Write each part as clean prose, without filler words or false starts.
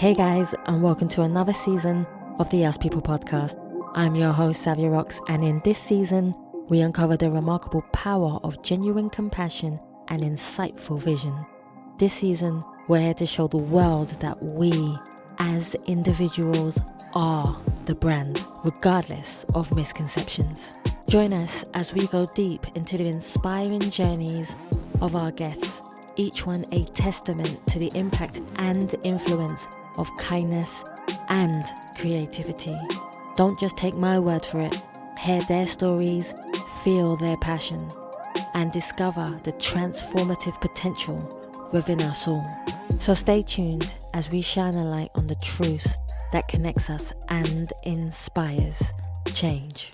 Hey guys, and welcome to another season of the Us People podcast. I'm your host, Savia Rocks, and in this season, we uncover the remarkable power of genuine compassion and insightful vision. This season, we're here to show the world that we, as individuals, are the brand, regardless of misconceptions. Join us as we go deep into the inspiring journeys of our guests, each one a testament to the impact and influence of kindness and creativity. Don't just take my word for it. Hear their stories, feel their passion, and discover the transformative potential within us all. So stay tuned as we shine a light on the truth that connects us and inspires change.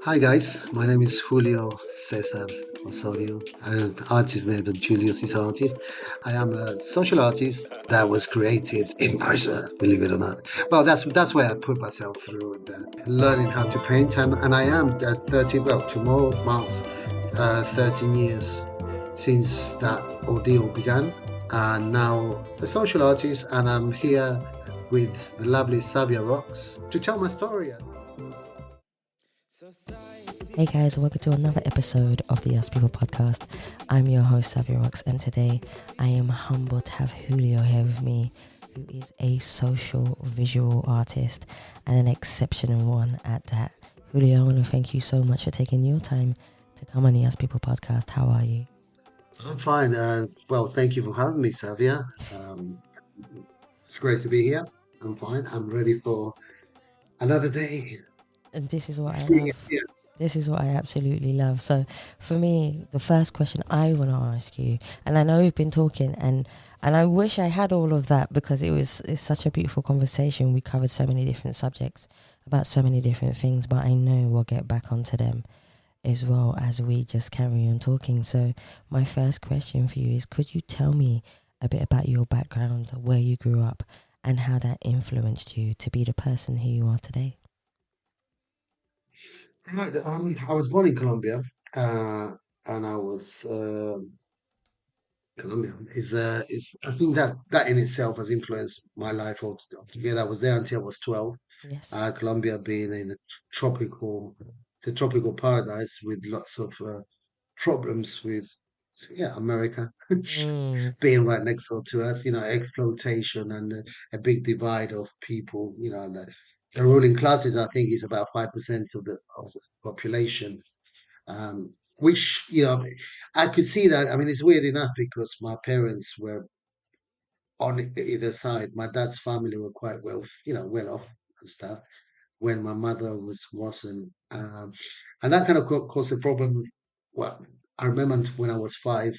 Hi guys, my name is Julio César Osorio. I'm an artist named Julio César Artist. I am a social artist that was created in person, believe it or not. Well, that's where I put myself through learning how to paint, and I am at 30. Well, tomorrow marks 13 years since that ordeal began, and now a social artist, and I'm here with the lovely Savia Rocks to tell my story. Hey guys, welcome to another episode of the Us People podcast. I'm your host, Savia Rocks, and today I am humbled to have Julio here with me, who is a social visual artist and an exceptional one at that. Julio, I want to thank you so much for taking your time to come on the Us People podcast. How are you? I'm fine. Well, thank you for having me, Savia. It's great to be here. I'm fine. I'm ready for another day. And this is what I Spring is love. here. This is what I absolutely love. So for me, the first question I want to ask you, and I know we've been talking, and I wish I had all of that because it's such a beautiful conversation. We covered so many different subjects about so many different things, but I know we'll get back onto them as well as we just carry on talking. So my first question for you is, could you tell me a bit about your background, where you grew up, and how that influenced you to be the person who you are today? Right, I was born in Colombia, and I was Colombia is I think that in itself has influenced my life altogether. I was there until I was 12. Yes. Colombia being in a tropical, it's a tropical paradise with lots of problems with, yeah, America Mm, being right next door to us, exploitation and a big divide of people, the ruling classes, I think, is about 5% of the population, which, I could see that. I mean, it's weird enough because my parents were on either side. My dad's family were quite well off and stuff when my mother wasn't, and that kind of caused a problem. Well, I remember when I was 5,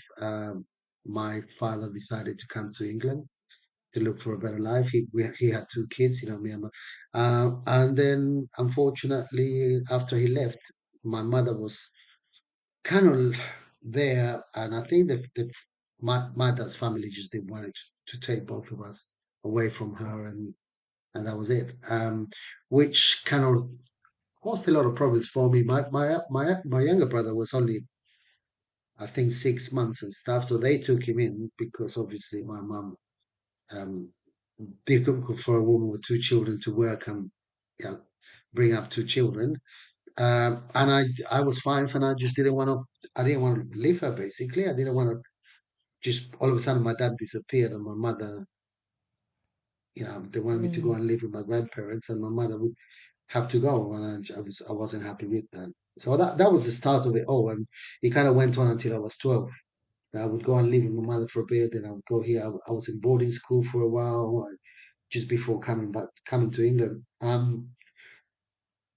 my father decided to come to England to look for a better life. He had 2 kids, me and and then unfortunately after he left, my mother was kind of there, and I think my dad's family just didn't want to take both of us away from her, and that was it. Which kind of caused a lot of problems for me. My younger brother was only, I think, 6 months and stuff, so they took him in because obviously my mum, um difficult for a woman with 2 children to work and, you know, bring up 2 children. And I was fine, and I didn't want to leave her. Basically, I didn't want to just all of a sudden my dad disappeared and my mother, they wanted me to go mm, and live with my grandparents, and my mother would have to go, and I wasn't happy with that. So that was the start of it all, and it kind of went on until I was 12. I would go and live with my mother for a bit, then I would go here. I was in boarding school for a while, just before coming to England.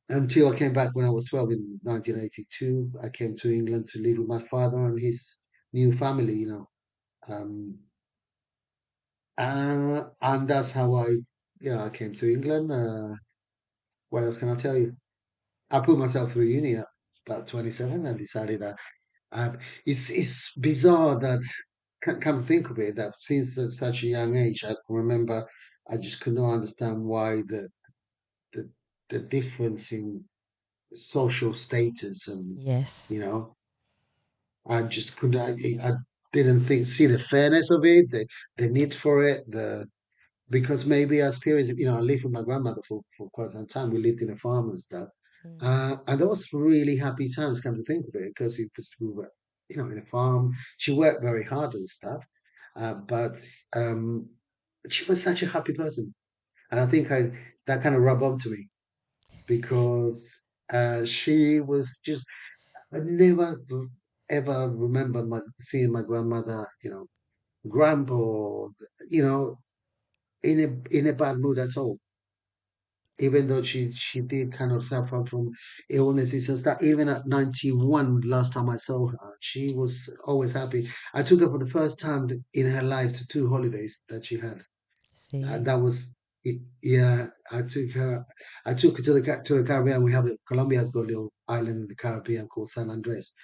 Until I came back when I was 12 in 1982. I came to England to live with my father and his new family, Um, and that's how I came to England. What else can I tell you? I put myself through uni at about 27 and decided that uh, it's bizarre that, come think of it, that since such a young age, I can remember I just could not understand why the, the difference in social status, and yes. I just couldn't. didn't think see the fairness of it, the need for it, the because maybe I experienced, I lived with my grandmother for quite some time. We lived in a farm and stuff. Mm. And those really happy times, come to think of it, because we were, in a farm. She worked very hard and stuff, but um, she was such a happy person. And I think that kind of rubbed on to me because she was just, I never ever remember seeing my grandmother, grumble, or, you know, in a bad mood at all, even though she did kind of suffer from illnesses and stuff. Even at 91, last time I saw her, she was always happy. I took her for the first time in her life to two holidays that she had. See? That was it. Yeah, I took her to the Caribbean. We have Colombia has got a little island in the Caribbean called San Andres,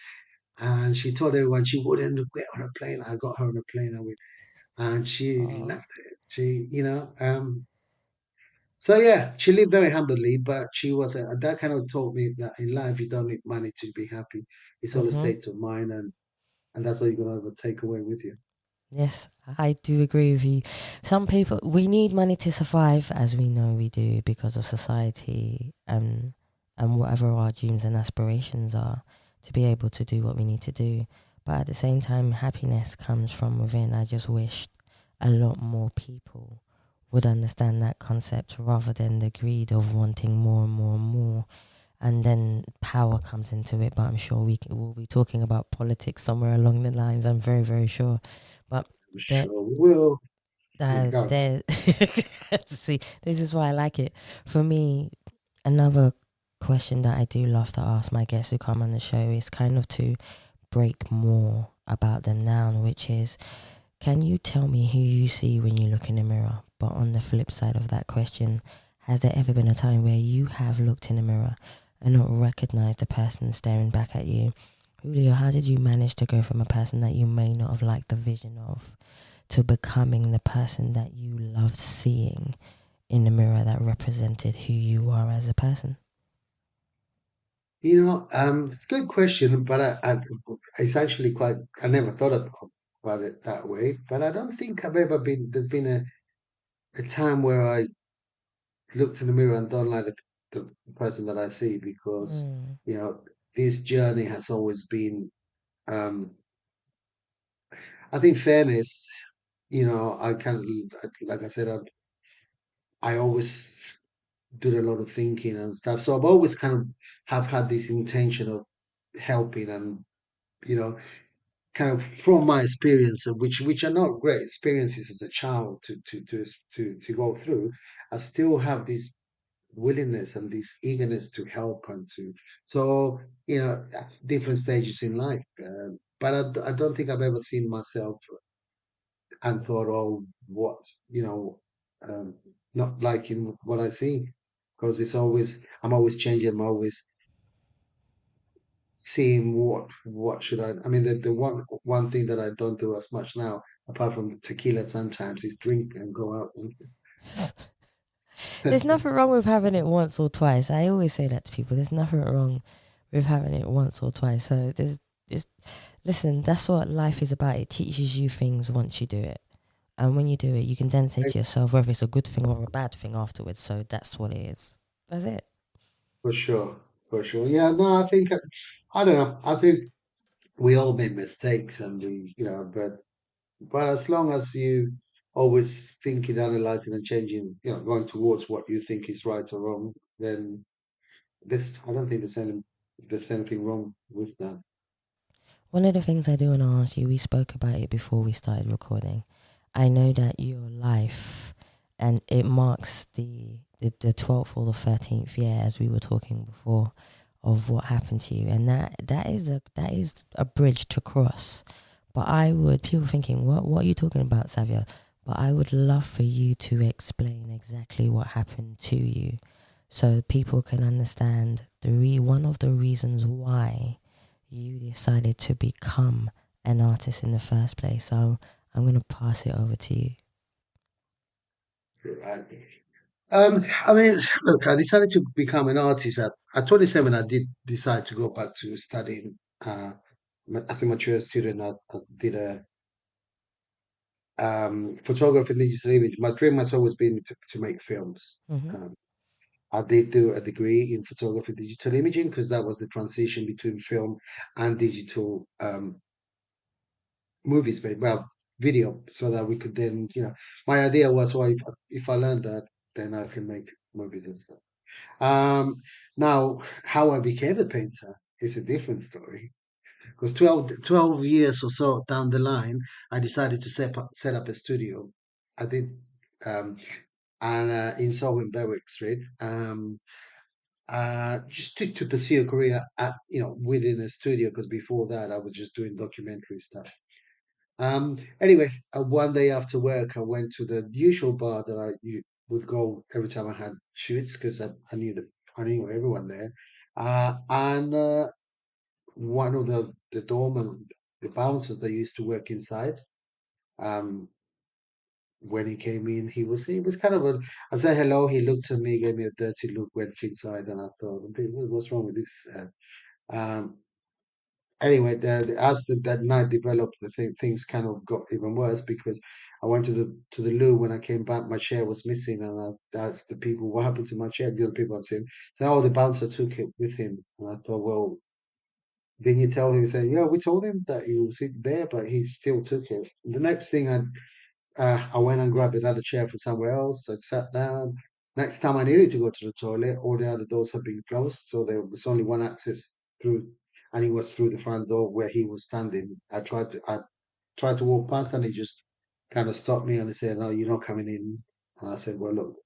and she told everyone she wouldn't get on a plane. I got her on a plane, and she Oh. loved it. So yeah, she lived very humbly, but that kind of taught me that in life you don't need money to be happy. It's all a Mm-hmm. state of mind, and that's all you're gonna take away with you. Yes, I do agree with you. Some people, we need money to survive, as we know we do, because of society and whatever our dreams and aspirations are to be able to do what we need to do. But at the same time, happiness comes from within. I just wish a lot more people would understand that concept rather than the greed of wanting more and more and more. And then power comes into it. But I'm sure we'll be talking about politics somewhere along the lines. I'm very, very sure. But I'm there, sure we will. Go. there. See, this is why I like it. For me, another question that I do love to ask my guests who come on the show is kind of to break more about them down, which is, can you tell me who you see when you look in the mirror? But on the flip side of that question, has there ever been a time where you have looked in the mirror and not recognized the person staring back at you? Julio, how did you manage to go from a person that you may not have liked the vision of to becoming the person that you loved seeing in the mirror that represented who you are as a person? It's a good question, but it's actually quite. I never thought about it that way, but I don't think I've ever been. There's been a time where I looked in the mirror and don't like the person that I see, because Mm. you know this journey has always been. Um, I think fairness. I kind of, like I said, I always did a lot of thinking and stuff, so I've always kind of have had this intention of helping, and you know kind of from my experience, which are not great experiences as a child to go through. I still have this willingness and this eagerness to help and to so at different stages in life. But I don't think I've ever seen myself and thought, oh, what you know, um, not liking what I see, because I'm always changing. I'm always seeing what should I. I mean, the one thing that I don't do as much now, apart from tequila, sometimes is drink and go out and. There's nothing wrong with having it once or twice. I always say that to people. There's nothing wrong with having it once or twice. So there's listen, that's what life is about. It teaches you things once you do it. And when you do it, you can then say to yourself whether it's a good thing or a bad thing afterwards. So that's what it is. That's it. For sure, for sure. Yeah, no, I think I don't know. I think we all make mistakes, and but as long as you always thinking, analyzing, and changing, going towards what you think is right or wrong, then I don't think there's anything wrong with that. One of the things I do want to ask you, we spoke about it before we started recording. I know that your life, and it marks the 12th or the 13th year, as we were talking before, of what happened to you, and that is a bridge to cross. But I would people thinking, what are you talking about, Savia? But I would love for you to explain exactly what happened to you, so people can understand one of the reasons why you decided to become an artist in the first place. So I'm going to pass it over to you. Right. I mean, look, I decided to become an artist at 27. I did decide to go back to studying as a mature student. I did a photography, digital image. My dream has always been to make films. Hmm. Um, I did do a degree in photography, digital imaging, because that was the transition between film and digital movies, but well, video, so that we could then, my idea was, well, if I learned that, then I can make movies and stuff. Um, Now, how I became a painter is a different story. Because 12 years or so down the line, I decided to set up a studio. I did, um, and in Soho in Berwick Street, just to pursue a career within a studio. Because before that, I was just doing documentary stuff. Anyway, one day after work, I went to the usual bar that would go every time I had shoots, because I knew everyone there. And one of the doorman, the bouncers that used to work inside, um, when he came in, he was kind of I said hello. He looked at me, gave me a dirty look, went inside, and I thought, what's wrong with this? Um, Anyway, as that night developed, things kind of got even worse, because I went to the loo. When I came back, my chair was missing, and I asked the people what happened to my chair. The other people I'd seen, said, "Oh, the bouncer took it with him." And I thought, well, didn't you tell him? He said, "Yeah, we told him that he was sitting there, but he still took it." The next thing I went and grabbed another chair from somewhere else. I sat down. Next time I needed to go to the toilet, all the other doors had been closed, so there was only one access through, and it was through the front door where he was standing. I tried to walk past, and he just kind of stopped me, and he said, "No, you're not coming in." And I said, "Well, look,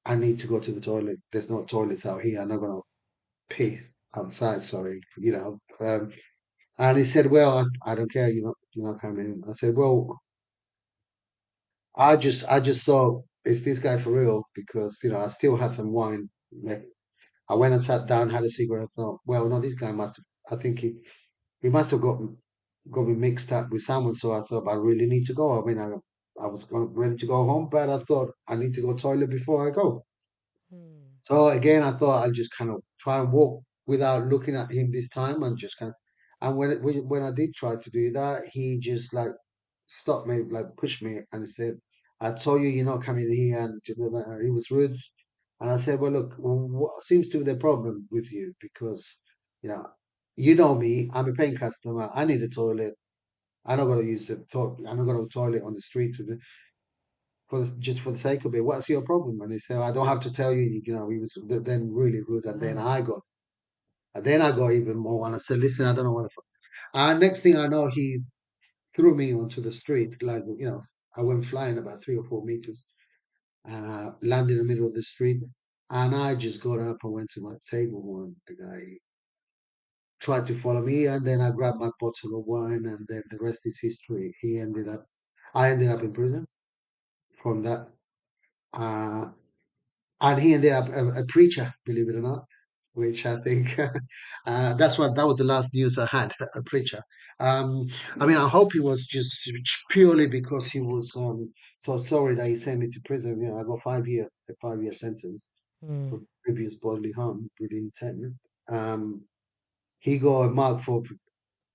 I need to go to the toilet. There's no toilets out here. I'm not gonna pee outside. Sorry, you know." And he said, "Well, I don't care. You're not coming in." I said, "Well, I just thought, is this guy for real?" Because I still had some wine left. I went and sat down, had a cigarette. I thought, well, no, this guy must have. I think he must have got me mixed up with someone. So I thought, I really need to go. I mean, I was ready to go home, but I thought I need to go toilet before I go. Hmm. So again, I thought I'll just kind of try and walk without looking at him this time, and just kind of. And when I did try to do that, he just like stopped me, like pushed me, and he said, "I told you you're not coming here." And he was rude. And I said, "Well, look, what seems to be the problem with you? Because you know, you know me. I'm a paying customer. I need a toilet. I'm not going to use the toilet. I'm not going to toilet on the street just for the sake of it. What's your problem?" And he said, "I don't have to tell you." He was then really rude, and then Mm. I got even more. And I said, "Listen, I don't know what the fuck." And next thing I know, he threw me onto the street. Like, I went flying about 3 or 4 meters, landed in the middle of the street. And I just got up and went to my table, and the guy tried to follow me. And then I grabbed my bottle of wine, and then the rest is history. I ended up in prison from that. Uh, and he ended up a preacher, believe it or not, which I think that was the last news I had, a preacher. Um, I mean, I hope he was just purely because he was so sorry that he sent me to prison. I got a 5 year sentence Mm. for previous bodily harm with intent. Um, he got a mark for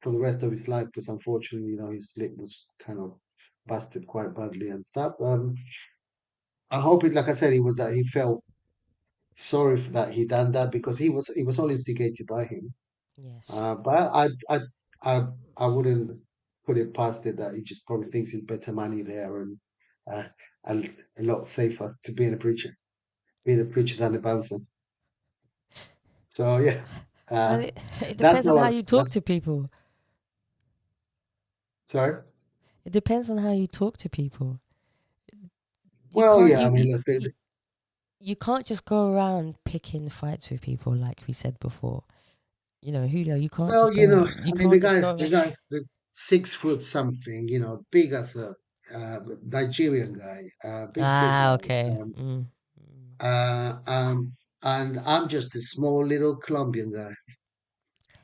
the rest of his life, because unfortunately, his lip was kind of busted quite badly and stuff. I hope it, like I said, he felt sorry for that he done that, because he was all instigated by him. Yes. But I I wouldn't put it past it that he just probably thinks he's better money there, and uh, a lot safer to being a preacher than a bouncer. So yeah, Well, uh, it that's depends on how how you talk that's to people. sorry. It depends on how you talk to people. You Well, can't yeah, I you you, mean, look, you, you can't just go around picking fights with people like we said before. Julio, well, you I mean, the can't just guy, go the around. guy, the 6 foot something, big as a Nigerian guy, big Ah, guy. okay. Um, Mm. Mm. Uh, um, and I'm just a small little Colombian guy,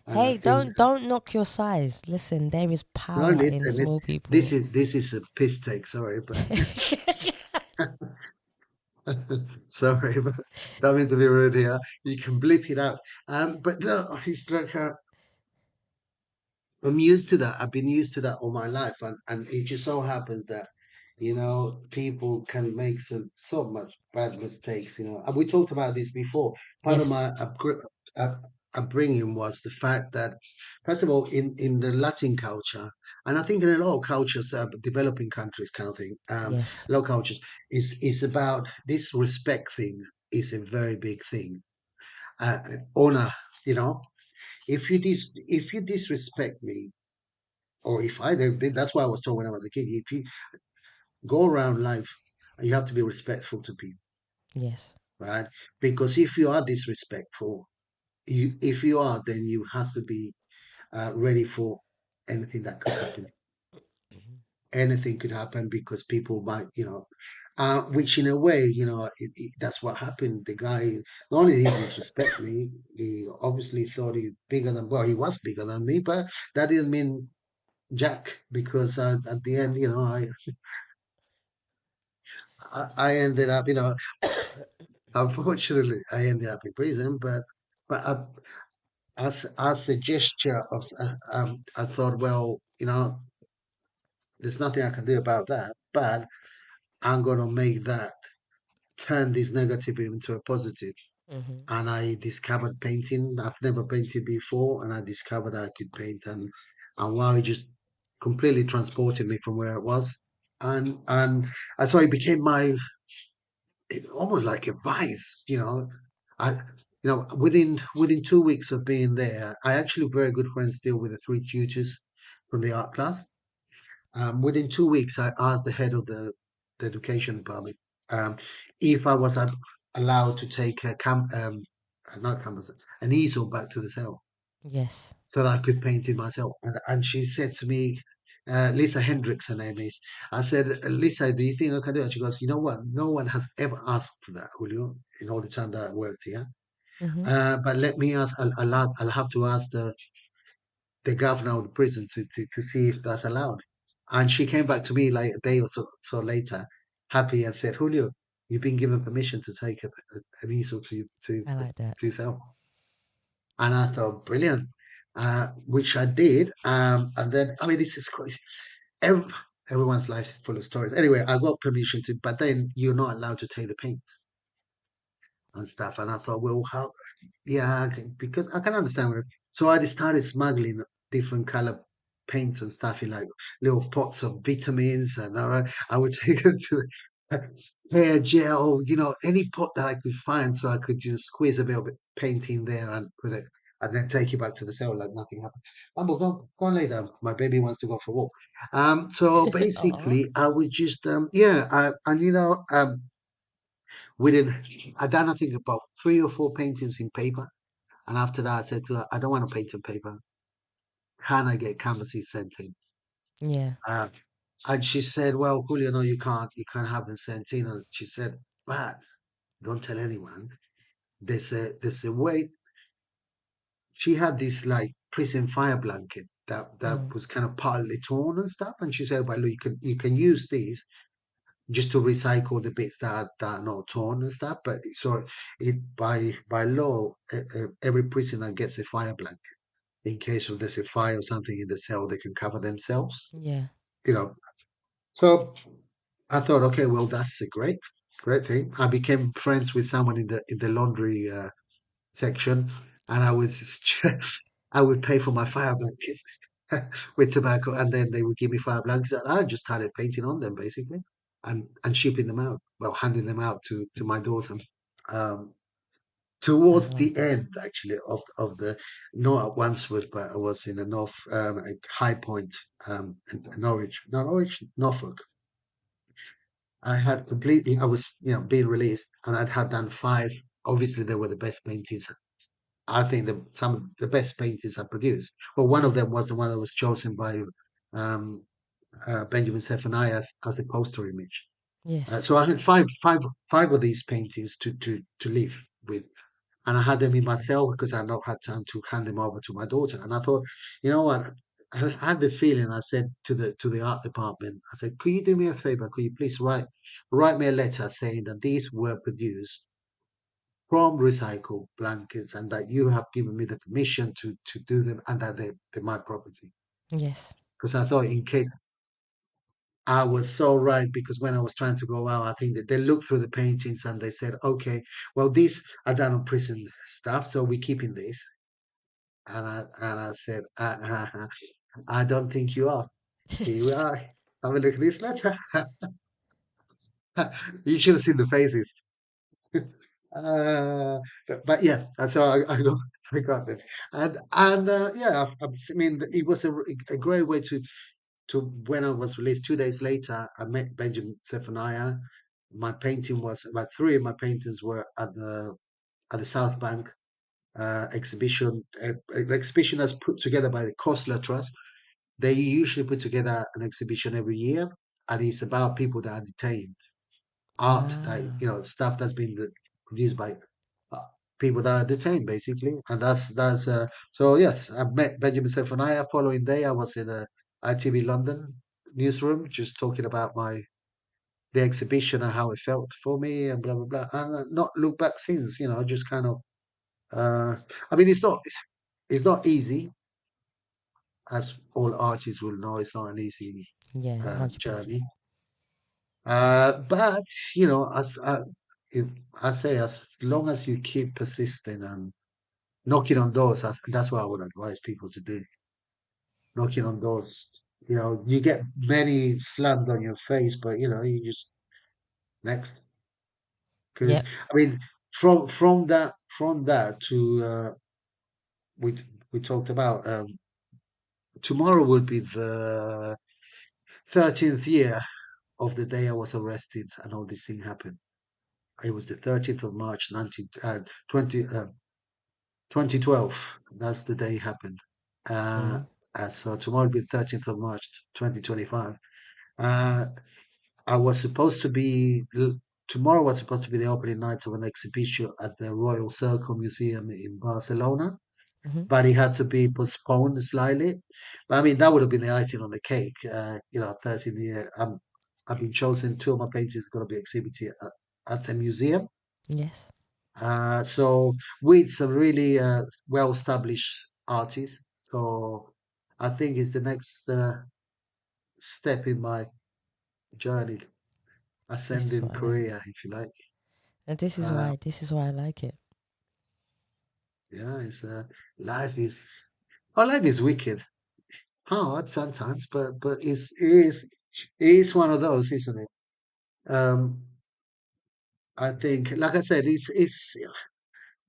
and I Hey, think, don't knock your size. Listen, there is no, power in listen, small this people. is this is a piss take. Sorry, but sorry, but don't mean to be rude here. You can bleep it out. But no, he's like, I'm used to that. I've been used to that all my life, and it just so happens that people can make so much bad mistakes. And we talked about this before. Part of Yes. my upbringing was the fact that, first of all, in the Latin culture, and I think in a lot of cultures, developing countries, kind of thing, Yes. a lot of cultures is about this respect thing is a very big thing. Honor, you know, if you disrespect me, or if I did, that's what I was told when I was a kid. If you go around life, you have to be respectful to people, Yes. right? Because if you are disrespectful, if you are, then you have to be ready for anything that could happen. Anything could happen because people might, which in a way, that's what happened. The guy, not only did he disrespect me, he obviously thought he was bigger than me, but that didn't mean jack because at the end, I ended up, unfortunately, I ended up in prison. But as a gesture of, I thought, well, there's nothing I can do about that. But I'm gonna make that turn this negative into a positive. Mm-hmm. And I discovered painting. I've never painted before, and I discovered I could paint, and wow, it just completely transported me from where it was, and so it became almost like a vice. I within 2 weeks of being there, I actually very good friends still with the three tutors from the art class. Within 2 weeks, I asked the head of the education department um, if I was allowed to take not canvas, an easel back to the cell Yes. so that I could paint it myself. And she said to me, Lisa Hendricks, her name is. I said, Lisa, do you think I can do it? She goes, you know what? No one has ever asked for that, Julio, in all the time that I worked here. Mm-hmm. But let me ask. I'll have to ask the governor of the prison to see if that's allowed. And she came back to me like a day or so later, happy, and said, Julio, you've been given permission to take an easel I like that. to yourself. And I thought, brilliant, which I did. And then, I mean, this is quite, every, everyone's life is full of stories. Anyway, I got permission to, but then you're not allowed to take the paint and stuff. And I thought, well, how? Yeah, because I can understand where. So I just started smuggling different color paints and stuff in like little pots of vitamins, and I would take it to hair gel, any pot that I could find, so I could just squeeze a bit of paint in there and put it, and then take it back to the cell like nothing happened. Go on lay down. My baby wants to go for a walk. So Aw. basically, I would just, yeah, and within, I done I think about 3 or 4 paintings in paper. And after that, I said to her, I don't want to paint on paper. Can I get canvases sent in? Yeah. Uh, and she said, well, Julio, no, you can't. You can't have them sent in. And she said, but don't tell anyone. There's a way. She had this like prison fire blanket that Mm. was kind of partly torn and stuff. And she said, well, look, you can use these just to recycle the bits that are not torn and stuff. But so by law, every prisoner gets a fire blanket in case of there's a fire or something in the cell, they can cover themselves. Yeah. You know. So I thought, okay, well, that's a great thing. I became friends with someone in the laundry section, and I would pay for my fire blankets with tobacco, and then they would give me fire blankets, and I just started painting on them basically, and shipping them out. Well, handing them out to my daughter. Um, I Towards love the that. end actually of the not at Wandsworth, but I was in the north, High Point, in Norwich, no, Norwich, Norfolk. I was being released, and had done 5. Obviously they were the best paintings. I think some of the best paintings I produced, but one of Yeah. them was the one that was chosen by um, Benjamin Zephaniah as the poster image. Yes. So I had five of these paintings to live with, and I had them in my cell because I had not had time to hand them over to my daughter. And I thought, you know what? I had the feeling. I said to the art department, I said, could you do me a favor? Could you please write me a letter saying that these were produced from recycled blankets and that you have given me the permission to do them and that they're my property. Yes. because I thought in case I was so right, because when I was trying to go out, I think that they looked through the paintings and they said, okay, well, these are done on prison stuff, so we're keeping this. And I said, I don't think you are. Here we are. Have a look at this letter. You should have seen the faces. But yeah, that's how I got it. And yeah, I mean, it was a great way to when I was released 2 days later. I met Benjamin Zephaniah. My painting was about three of my paintings were at the South Bank exhibition. An exhibition that's put together by the Kostler Trust. They usually put together an exhibition every year, and it's about people that are detained, art that Ah, stuff that's been produced by uh, people that are detained, basically. And that's so yes, I met Benjamin Zephaniah. Following day, I was in a ITV London newsroom, just talking about the exhibition and how it felt for me, and blah blah blah, and not look back since. Just kind of. I mean, it's not easy, as all artists will know. It's not an easy yeah, 100%. journey. But as if I say, as long as you keep persisting and knocking on doors, that's what I would advise people to do. Knocking on doors. You get many slammed on your face, but you just next. Because Yep. I mean, from that to we talked about tomorrow will be the 13th year of the day I was arrested and all this thing happened. It was the 13th of March, 2012. That's the day it happened. Uh, See. so tomorrow will be 13th of March, 2025. Uh, I was supposed to be, tomorrow was supposed to be the opening night of an exhibition at the Royal Circle Museum in Barcelona, Hmm. but it had to be postponed slightly. But I mean, that would have been the icing on the cake. 13 year. I've been chosen. Two of my paintings are going to be exhibited at a museum. Yes. So with some really well-established artists. So I think it's the next step in my journey, This is ascending what I like. career, if you like. And this is Uh, why I like it. yeah, it's life is wicked, hard sometimes, but it is one of those, isn't it? Um, I think, like I said,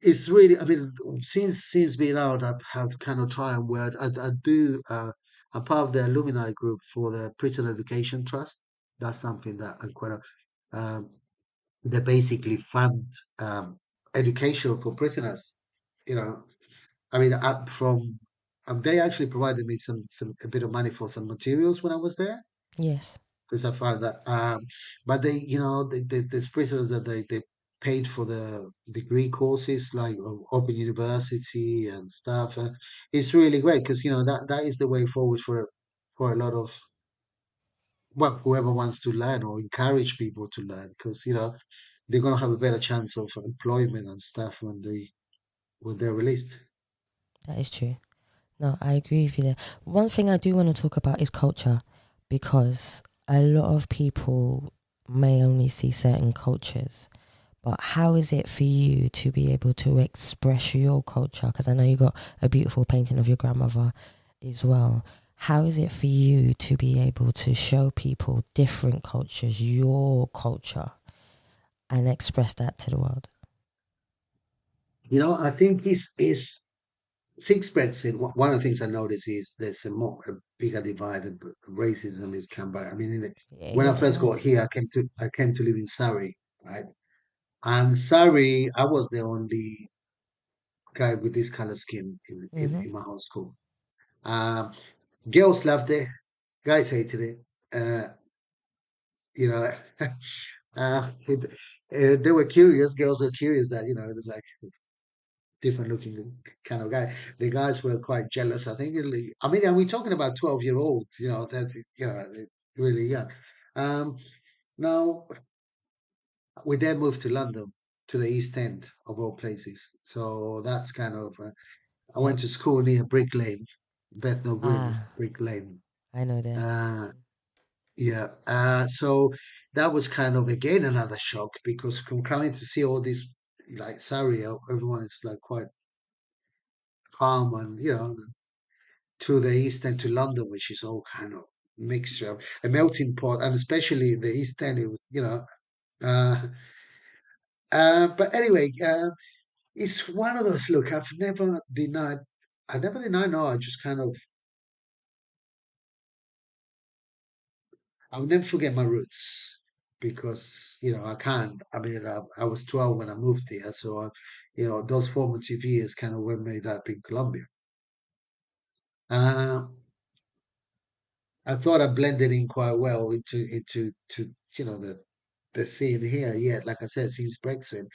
it's really, I mean, since being out, I have kind of tried and word. I do. I'm part of the alumni group for the Prison Education Trust. That's something that I'm quite. They basically fund education for prisoners. You know, I mean, they actually provided me some a bit of money for some materials when I was there, Yes. because I found that. But there's prisoners that they paid for the degree courses like Open University and stuff. It's really great because that is the way forward for a lot of, well, whoever wants to learn or encourage people to learn, because they're gonna have a better chance of employment and stuff when they're released. That is true. No, I agree with you there. One thing I do want to talk about is culture, because a lot of people may only see certain cultures. But how is it for you to be able to express your culture? Because I know you got a beautiful painting of your grandmother as well. How is it for you to be able to show people different cultures, your culture, and express that to the world? I think is Six Brexit. One of the things I notice is there's a bigger divide. And racism is come back. I mean, when I It first got has. here, I came to live in Surrey, right? And Surrey, I was the only guy with this kind of skin Mm-hmm. in my whole school. Um, Girls loved it, guys hated it. Uh, you know, it, they were curious. Girls were curious that it was like different looking kind of guy. The guys were quite jealous. I think. I mean, are we talking about 12-year-olds? That really young. Um, Now we then moved to London, to the East End of all places. So that's kind of. I Yep. went to school near Brick Lane, Bethnal Green, Ah, Brick Lane. I know that. Uh, yeah. So that was kind of again another shock because from coming to see all this like Surrey, everyone is like quite calm and to the east and to London, which is all kind of mixture, a melting pot, and especially the East End, it was Uh, but anyway, it's one of those. Look, I've never denied. I never denied. No, I just kind of. I'll never forget my roots because I can't. I mean, I was 12 when I moved here, so those formative years kind of were made up in Colombia. Uh, I thought I blended in quite well into the scene here. Yeah, like I said, since Brexit,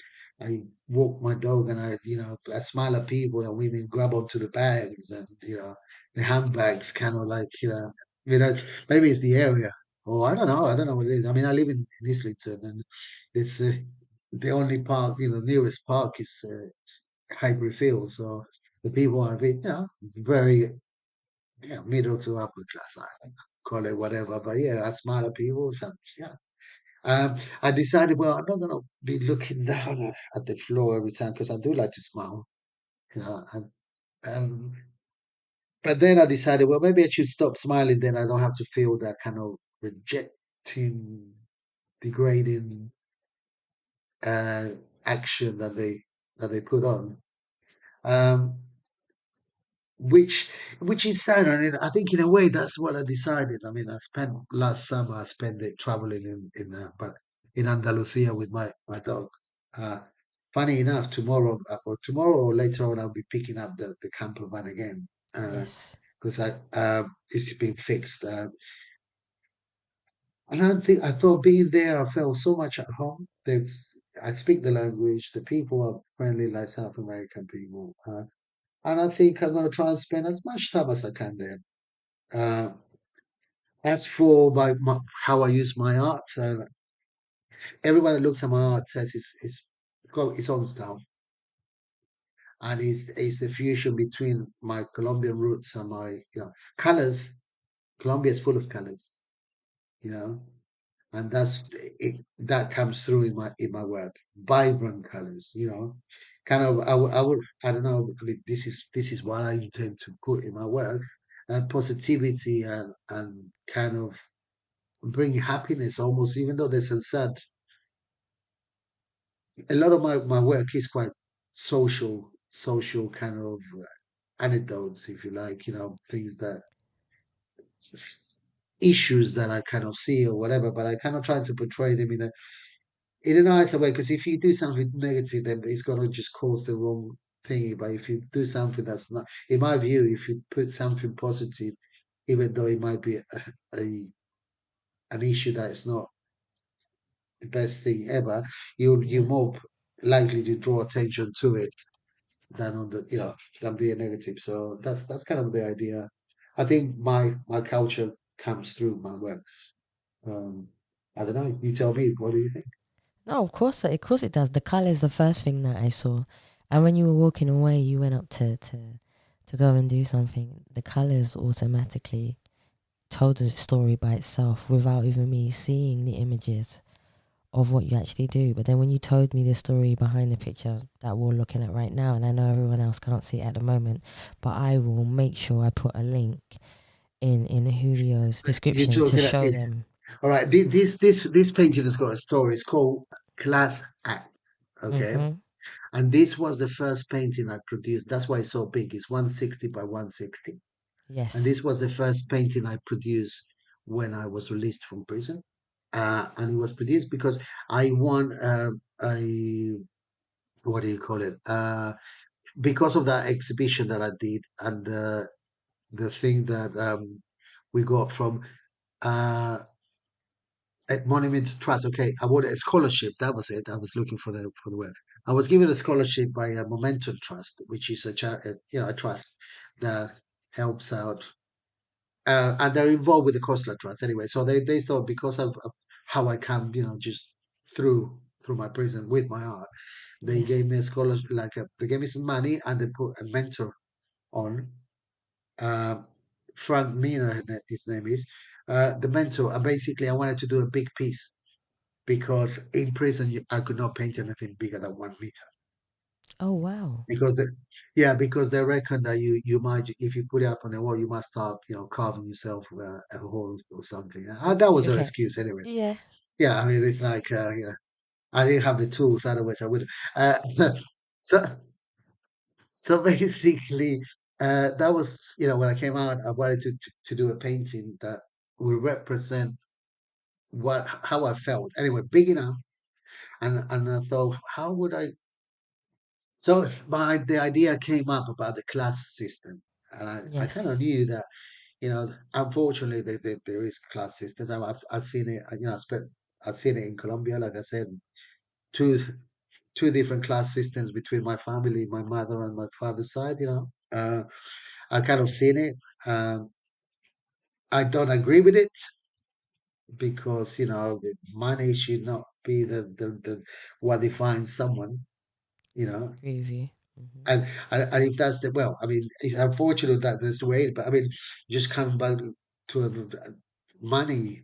I walk my dog and I smile at people and women grab onto the bags and the handbags, kind of like maybe it's the area or I don't know. I don't know what it is. I mean, I live in Islington and it's the only park, nearest park is Highbury Field, so the people are a bit, very middle to upper class. I call it whatever, but yeah, I smile at people. So yeah. I decided, well, I'm not gonna be looking down at the floor every time because I do like to smile, you know. Um, but then I decided, well, maybe I should stop smiling. Then I don't have to feel that kind of rejecting, degrading uh, action that they put on. Um, which which is sad, and I think in a way that's what I decided. I mean, I spent last summer I spent it traveling but in Andalusia with my dog. Uh, Funny enough, tomorrow or later on I'll be picking up the camper van again Yes. because it's been fixed. And I thought being there, I felt so much at home. I speak the language. The people are friendly like South American people. And I think I'm going to try and spend as much time as I can there. Uh, as for how I use my art, everybody that looks at my art says it's got its own style, and it's the fusion between my Colombian roots and my colors. Colombia is full of colors, you know, and that comes through in my work. Vibrant colors, kind of. I don't know. I mean, this is what I intend to put in my work, and positivity and kind of bring happiness almost, even though there's a sad. A lot of my work is quite social kind of anecdotes, if you like, things issues that I kind of see or whatever, but I kind of try to portray them in a nicer way, because if you do something negative, then it's going to just cause the wrong thingy. But if you do something that's not, in my view, if you put something positive, even though it might be an issue that is not the best thing ever, you're Yeah. more likely to draw attention to it than on the than be a negative. So that's kind of the idea. I think my culture comes through my works. Um, I don't know. You tell me. What do you think? No, of course it does. The color is the first thing that I saw, and when you were walking away, you went up to go and do something. The colors automatically told the story by itself without even me seeing the images of what you actually do. But then when you told me the story behind the picture that we're looking at right now, and I know everyone else can't see it at the moment, but I will make sure I put a link in Julio's You're description to talking. show them. All right. This painting has got a story. It's called Class Act. Okay. Mm-hmm. And this was the first painting I produced. That's why it's so big. It's 160 by 160. And Yes. this was the first painting I produced when I was released from prison. And it was produced because I won a what do you call it? Because of that exhibition that I did and the thing that we got from uh, at Monument Trust. Okay, I wanted a scholarship. That was it. I was looking for the word. I was given a scholarship by a Momentum Trust, which is a trust that helps out, and they're involved with the Coastal Trust anyway. So they thought because of how I come, just through my prison with my art, they Yes. gave me a scholarship, they gave me some money and they put a mentor on. uh, Frank Mina, his name is, the mentor. And basically, I wanted to do a big piece because in prison I could not paint anything bigger than 1 meter Oh, wow. because yeah, because they reckon that you might, if you put it up on the wall, you must start, carving yourself a hole or something. And that was their Okay. excuse anyway. Yeah. Yeah, I mean, it's like, I didn't have the tools, otherwise I would have. So so basically, that was, when I came out, I wanted to do a painting that would represent how I felt. Anyway, big enough, and I thought, how would I? So the idea came up about the class system, and I kind of Yes. knew that, unfortunately, there is class systems. I've seen it. I've seen it in Colombia. Like I said, two two different class systems between my family, my mother and my father's side. I kind of seen it. Um, I don't agree with it because the money should not be the what defines someone. You I know, agree with you. Hmm. and if that's the well, I mean, it's unfortunate that that's the way. But I mean, just coming back to money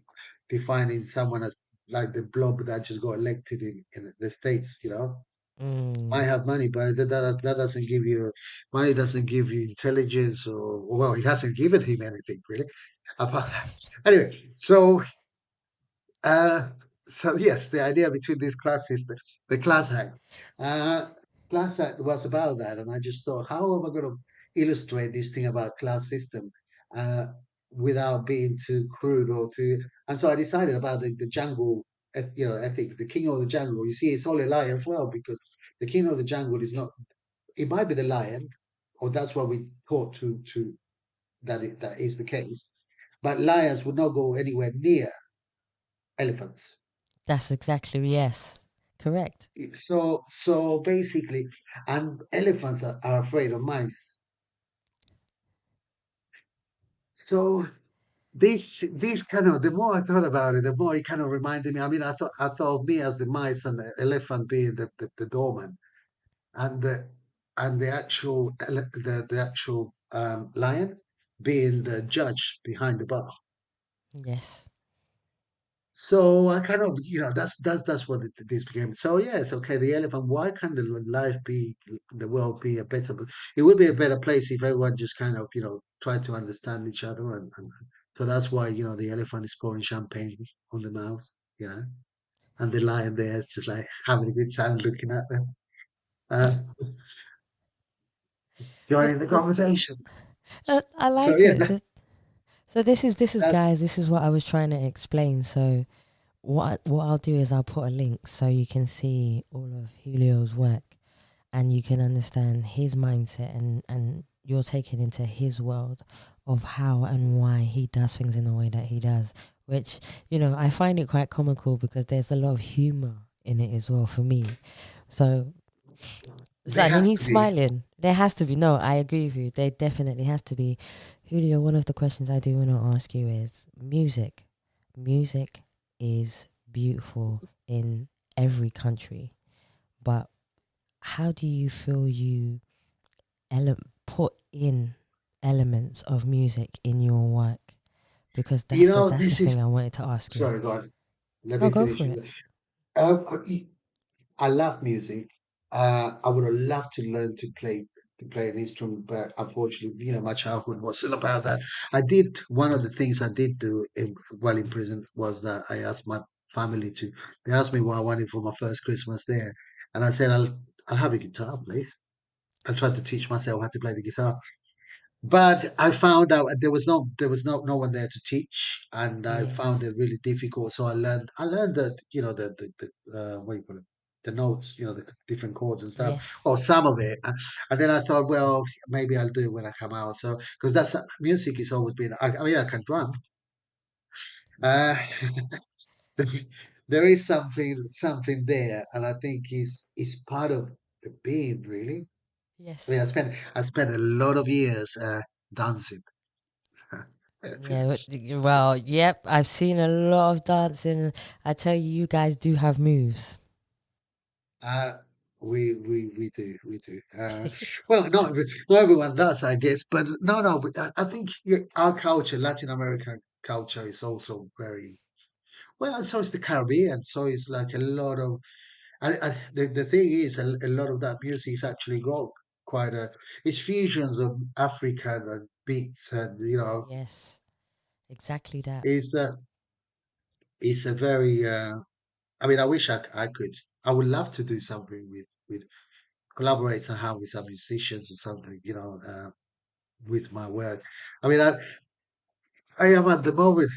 defining someone as like the blob that just got elected in the states. Might Mm. have money, but that doesn't give you money. Doesn't give you intelligence, or well, it hasn't given him anything really. Apart- Anyway, uh, so yes, the idea between these class systems, the uh, class act was about that, and I just thought, how am I going to illustrate this thing about class system uh, without being too crude or too? And so I decided about the jungle, ethics, the king of the jungle. You see, it's all a lie as well because the king of the jungle is not. It might be the lion, or that's what we taught to that is the case. But lions would not go anywhere near elephants. That's exactly, yes. Correct. So basically, and elephants are afraid of mice. So this kind of the more I thought about it, the more it kind of reminded me. I mean, I thought of me as the mice and the elephant being the doorman, and the actual the actual lion being the judge behind the bar. Yes. So I kind of, that's what this became. So yes, okay, the elephant. Why can't the life be, the world be a better? It would be a better place if everyone just kind of, tried to understand each other, and so that's why the elephant is pouring champagne on the mouse, and the lion there is just like having a good time looking at them, uh, Uh, joining the uh, conversation. I So like yeah, it. So this is that guys. This is what I was trying to explain. So what I'll do is I'll put a link so you can see all of Julio's work and you can understand his mindset and you're taken into his world of how and why he does things in the way that he does. Which I find it quite comical because there's a lot of humor in it as well for me. So there and then has he's to be. smiling. There has to be. No, I agree with you. There definitely has to be. Julio, one of the questions I do want to ask you is music. Music is beautiful in every country, but how do you feel you put in elements of music in your work? Because that's the This is. thing I wanted to ask you. Sorry, go on. Let No, me go finish. for it. Um, I love music. I would have loved to learn to play an instrument, but unfortunately, my childhood wasn't about that. I did one of the things I did do while in prison was that I asked my family to. They asked me what I wanted for my first Christmas there, and I said I'll have a guitar, please. I tried to teach myself how to play the guitar. But I found out there was no one there to teach, and I found Yes. it really difficult. So I learned that the what do you call it, the notes, the different chords and stuff, Yes. or some of it. And then I thought, well, maybe I'll do it when I come out. So because that's music has always been. I mean, I can drum. Uh, there is something there, and I think is part of the being really. I Yes. mean, I spent a lot of years dancing. Yeah, well, yep, I've seen a lot of dancing. I tell you, you guys do have moves. Uh, we do. Well, not everyone does, I guess, but no. But I think yeah, our culture, Latin American culture, is also very well. And so is the Caribbean. So it's like a lot of. The thing is, a lot of that music is actually got quite a. It's fusions of African and beats, and Yes, exactly that. it's a it's a very. I mean, I wish I could. I would love to do something with collaborate somehow with some musicians or something, with my work. I mean, I am at the moment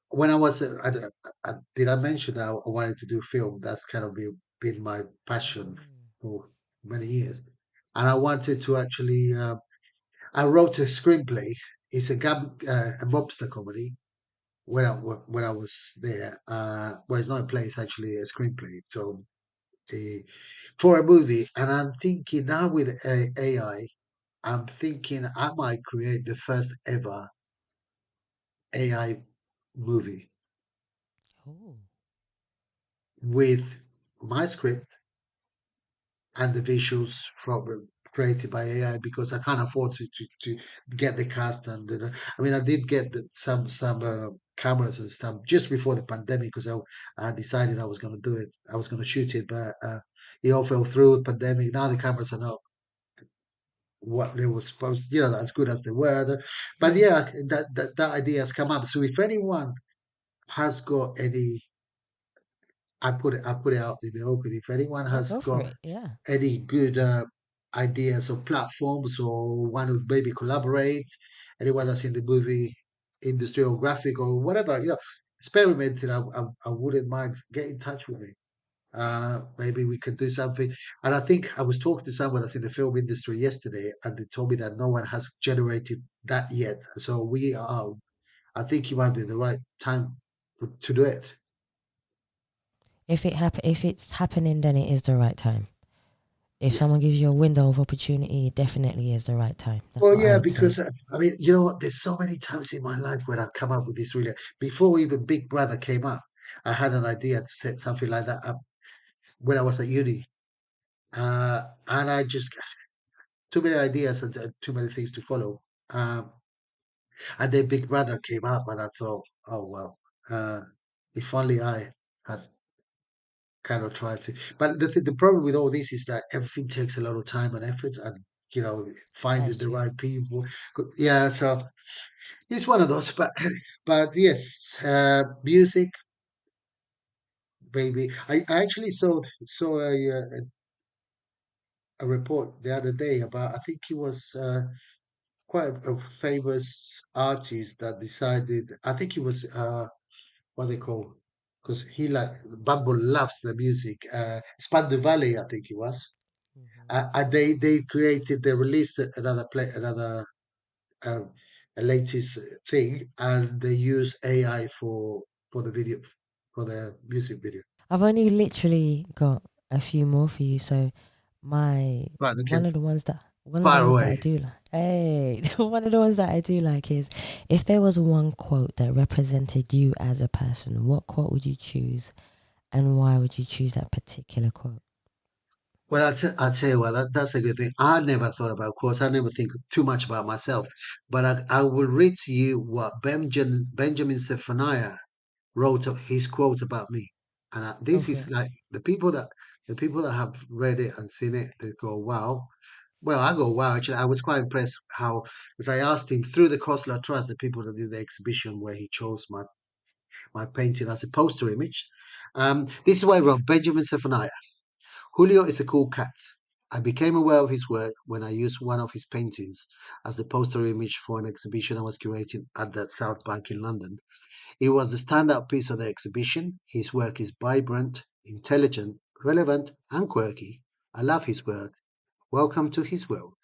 when I was, did I mention that I wanted to do film? That's kind of been my passion Mm. for many years. And I wanted to actually, I wrote a screenplay. It's a mobster comedy when I was there. Well, it's not a play, it's actually a screenplay. So, uh, for a movie. And I'm thinking now with AI, I'm thinking I might create the first ever AI movie Oh, with my script and the visuals from created by AI because I can't afford to get the cast I mean I did get some cameras and stuff just before the pandemic because I decided I was going to do it. I was going to shoot it, but it all fell through the pandemic. Now the cameras are not what they were supposed, as good as they were. But yeah. yeah, that idea has come up. So if anyone has got any, I put it out in the open. If anyone Yeah, has go for got it. Yeah. any good ideas or platforms or want to maybe collaborate, anyone that's in the movie industry or graphic or whatever, experimenting, I wouldn't mind. Get in touch with me. Maybe we could do something. And I think I was talking to someone that's in the film industry yesterday, and they told me that no one has generated that yet. So we are. I think you might be the right time to do it. If it's happening, then it is the right time. If Yes. someone gives you a window of opportunity, it definitely is the right time. That's Well, what I yeah, would because say. I mean, you know what? There's so many times in my life when I've come up with this really. Before even Big Brother came up, I had an idea to set something like that up when I was at uni, and I just too many ideas and too many things to follow. And then Big Brother came up, and I thought, oh well, uh, if only I had kind of tried to. But the problem with all this is that everything takes a lot of time and effort, and That is finding the true. right people. Yeah, so it's one of those. But yes, music, baby. I actually saw a report the other day about I think it was quite a famous artist that decided. I think it was what they call because he like Bumble loves the music. Spandu Valley, I think it was. Hmm. And they released another play another um, a latest thing, and they use AI for the video for the music video. I've only literally got a few more for you. So my Right. Okay. one of the Far ones that I away. do like. Hey, one of the ones that I do like is if there was one quote that represented you as a person, what quote would you choose, and why would you choose that particular quote? Well, I'll tell you what, that's a good thing. I never thought about, of course, I never think too much about myself, but I will read to you what Benjamin Zephaniah wrote of his quote about me. And Go this for is it. like the people that have read it and seen it, they go, wow. Well, I go, wow. Actually, I was quite impressed how, as I asked him through the Khosla Trust, the people that did the exhibition where he chose my painting as a poster image. This is what I wrote, Benjamin Zephaniah. Julio is a cool cat. I became aware of his work when I used one of his paintings as the poster image for an exhibition I was curating at the South Bank in London. It was the standout piece of the exhibition. His work is vibrant, intelligent, relevant, and quirky. I love his work. Welcome to his world.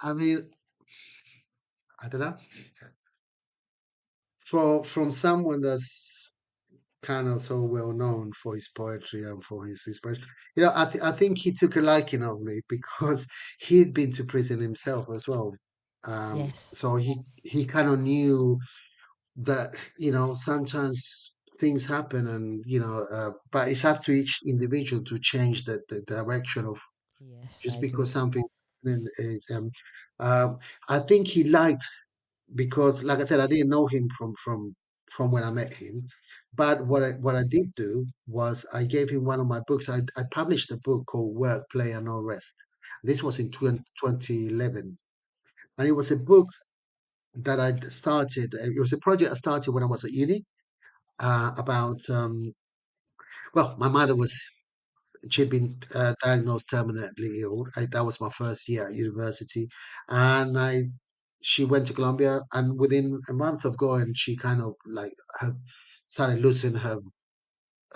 I mean, I don't know. From someone that's kind of so well known for his poetry and for his inspiration, I think he took a liking of me because he'd been to prison himself as well. Yes. So he kind of knew that sometimes things happen, and but it's up to each individual to change the direction of Yes, I just because agree. something is. Um, I think he liked because, like I said, I didn't know him from when I met him. But what I did do was I gave him one of my books. I published a book called Work, Play, and No Rest. This was in 2011, and it was a book that I started. It was a project I started when I was at uni. About well, my mother was she'd been diagnosed terminally ill. That was my first year at university, and I she went to Colombia, and within a month of going, she kind of like started losing her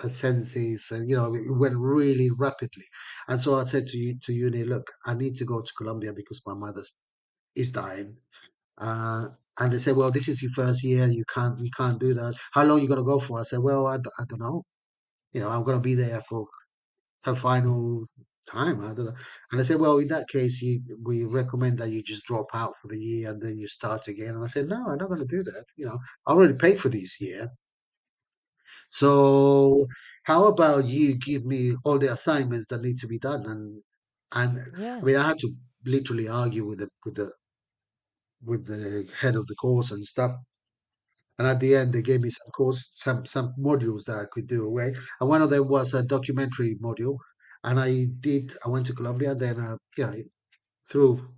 senses, and it went really rapidly. And so I said to uni, look, I need to go to Colombia because my mother is dying. Uh, and they said, well, this is your first year, you can't do that. How long you gonna go for? I said, well, I don't know. I'm gonna be there for her final time. I don't know. And I said, well, in that case, we recommend that you just drop out for the year and then you start again. And I said, no, I'm not going to do that. I already paid for this year. So how about you give me all the assignments that need to be done? And I Yeah. mean, I had to literally argue with the head of the course and stuff. And at the end, they gave me some modules that I could do away. And one of them was a documentary module. And I went to Colombia. Then, through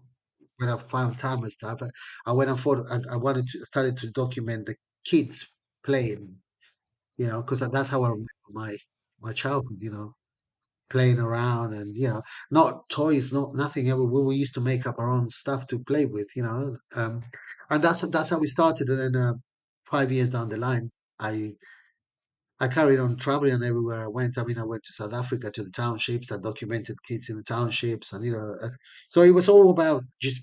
when I found time and stuff, I went and thought I wanted to started to document the kids playing. Because that's how I remember my childhood. Playing around and not toys, not nothing ever. We used to make up our own stuff to play with. And that's how we started. And then 5 years down the line, I I carried on traveling everywhere I went. I mean, I went to South Africa to the townships. I documented kids in the townships, and so it was all about just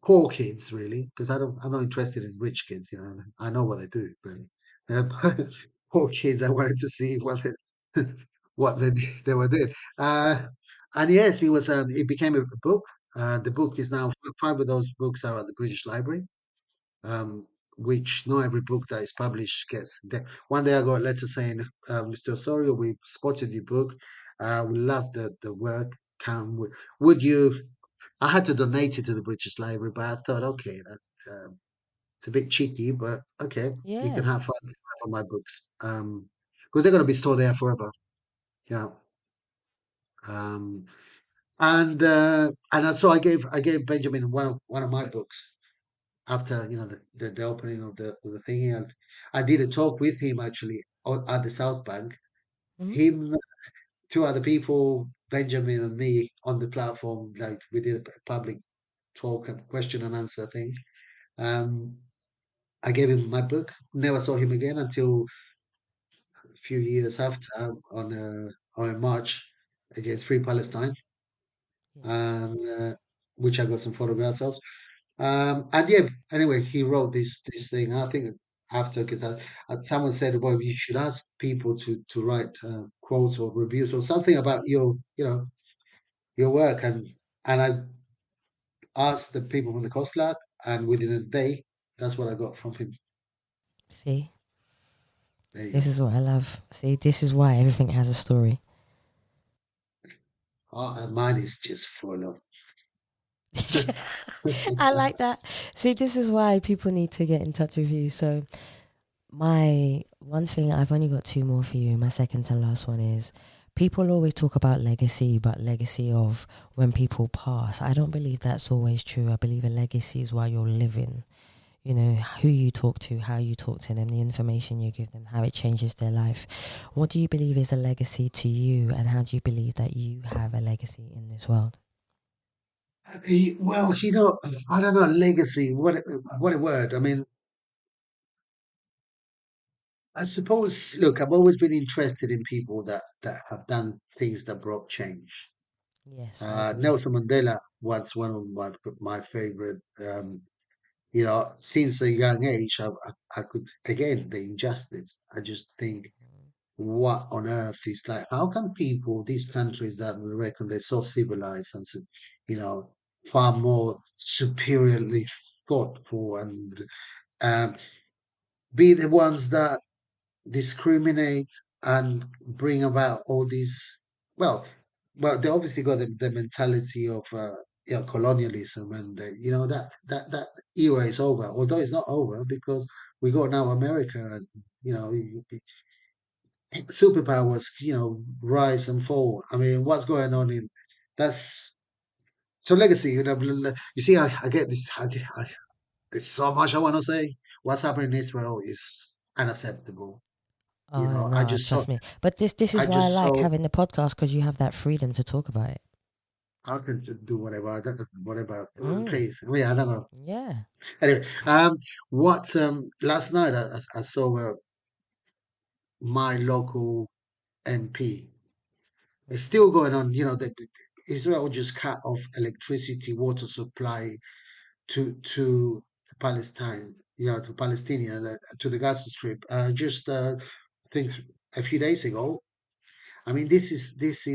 poor kids, really, because I'm not interested in rich kids. I know what they do, but poor kids, I wanted to see what they were doing. And yes, it became a book. The book is now five of those books are at the British Library, um, which not every book that is published gets there. One day I got a letter saying, Mr. Osorio, we spotted your book. We love the work. Would you? I had to donate it to the British Library, but I thought, okay, it's a bit cheeky, but okay, you can Yeah. have five of my books, because they're going to be stored there forever. Yeah. Um, and so I gave Benjamin one of my books after the opening of the thing. And I did a talk with him actually at the South Bank. Mhm. Him, two other people, Benjamin and me on the platform. Like we did a public talk and question and answer thing. Um, I gave him my book. Never saw him again until a few years after on a march against Free Palestine, Yes. and which I got some photographs of. And yeah, anyway, he wrote this thing. I think after because someone said, well, you should ask people to write quotes or reviews or something about your work, and I asked the people from the consulate, and within a day, that's what I got from him. See, There you this go. is what I love. See, this is why everything has a story. And mine is just full of. I like that. See, this is why people need to get in touch with you. So, my one thing, I've only got two more for you. My second to last one is people always talk about legacy, but legacy of when people pass. I don't believe that's always true. I believe a legacy is while you're living. Who you talk to, how you talk to them, the information you give them, how it changes their life. What do you believe is a legacy to you, and how do you believe that you have a legacy in this world? Well, I don't know, legacy. What a word. I mean, I suppose. Look, I've always been interested in people that have done things that brought change. Yes, I agree. Nelson Mandela was one of my favorite. Since a young age, I could again the injustice. I just think, what on earth is like? How can people, these countries that we reckon they're so civilized and you know, far more superiorly thoughtful and um, be the ones that discriminate and bring about all these. Well, they obviously got the mentality of colonialism, and that era is over. Although it's not over because we got now America, and superpowers, rise and fall. I mean, what's going on in that's so legacy. You see, I get this. There's so much I want to say. What's happening in Israel is unacceptable. Oh I no, just saw, trust me. But this I is why I just like saw, having the podcast because you have that freedom to talk about it. I can do whatever. I don't know, whatever. Mm, Please, I don't know. yeah. Anyway, what last night I saw my local MP. It's still going on. Israel just cut off electricity, water supply to Palestine. To Palestinian, to the Gaza Strip. Just I think a few days ago. I mean, this is this